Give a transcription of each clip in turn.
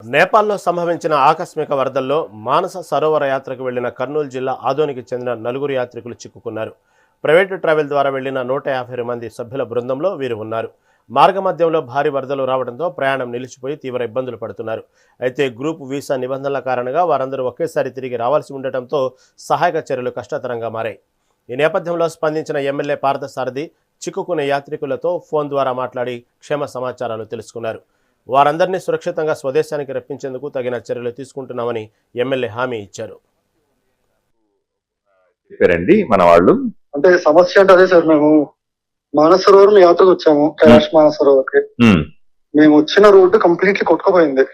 నేపాల్లో సంభవించిన ఆకస్మిక వరదల్లో మానస సరోవర యాత్రకు వెళ్లిన కర్నూలు జిల్లా ఆదోనికి చెందిన 4 యాత్రికులు చిక్కుకున్నారు. ప్రైవేటు ట్రావెల్ ద్వారా వెళ్లిన 150 మంది సభ్యుల బృందంలో వీరు ఉన్నారు. మార్గమధ్యంలో భారీ వరదలు రావడంతో ప్రయాణం నిలిచిపోయి తీవ్ర ఇబ్బందులు పడుతున్నారు. అయితే గ్రూప్ వీసా నిబంధనల కారణంగా వారందరూ ఒకేసారి తిరిగి రావాల్సి ఉండటంతో సహాయక చర్యలు కష్టతరంగా మారాయి. ఈ నేపథ్యంలో స్పందించిన ఎమ్మెల్యే పార్థసారథి చిక్కుకునే యాత్రికులతో ఫోన్ ద్వారా మాట్లాడి క్షేమ సమాచారాలు తెలుసుకున్నారు. వారందరినీ సురక్షితంగా స్వదేశానికి రప్పించేందుకు తగిన చర్యలు తీసుకుంటున్నామని ఎమ్మెల్యే హామీ ఇచ్చారు. చెప్పారండి మన వాళ్ళు. అంటే సమస్య అంటే అదే సార్, మేము మానస సరోవరం యాత్రకు వచ్చాము. కైలాష్ మానస సరోవర్కి మేము వచ్చిన రోడ్డు కంప్లీట్లీ కొట్టుకుపోయింది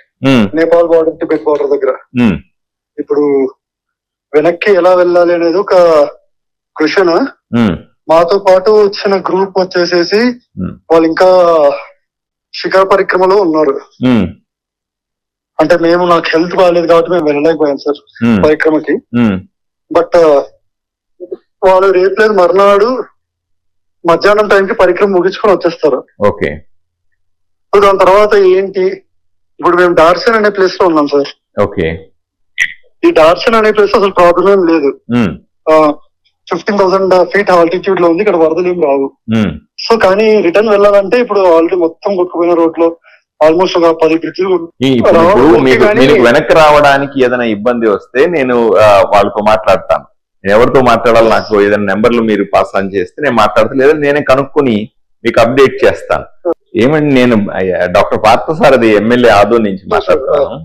నేపాల్ బార్డర్, టిబెట్ బార్డర్ దగ్గర. ఇప్పుడు వెనక్కి ఎలా వెళ్ళాలి అనేది ఒక క్వశ్చన్. మాతో పాటు వచ్చిన గ్రూప్ వచ్చేసేసి వాళ్ళు ఇంకా శిఖర పరిక్రమలో ఉన్నారు. అంటే నాకు హెల్త్ బాగాలేదు కాబట్టి మేము వెళ్ళలేకపోయాం సార్ పరిక్రమకి. బట్ వాళ్ళు రేపు లేదు మర్నాడు మధ్యాహ్నం టైంకి పరిక్రమ ముగించుకొని వచ్చేస్తారు. ఓకే. దాని తర్వాత ఏంటి, ఇప్పుడు మేము డార్సన్ అనే ప్లేస్ లో ఉన్నాం సార్. ఓకే. ఈ డార్సన్ అనే ప్లేస్ అసలు ప్రాబ్లం ఏం లేదు. 15,000 feet ఆల్టిట్యూడ్ లో ఉంది, ఇక్కడ వరదలు ఏం రావు. సో కానీ రిటర్న్ వెళ్ళాలంటే ఇప్పుడు ఆల్రెడీ మొత్తం కొట్టుకుపోయిన రోడ్ లో ఆల్మోస్ట్ ఒక 10 బ్రిడ్జ్లు. వెనక్కి రావడానికి ఏదైనా ఇబ్బంది వస్తే నేను వాళ్ళతో మాట్లాడతాను. ఎవరితో మాట్లాడాలి, నాకు ఏదైనా నెంబర్లు మీరు పాస్ ఆన్ చేస్తే నేను మాట్లాడతాను, లేదా నేనే కనుక్కొని మీకు అప్డేట్ చేస్తాను. ఏమండి, నేను డాక్టర్ పార్థసారథి ఎమ్మెల్యే ఆదో నుంచి మాట్లాడుతున్నాను.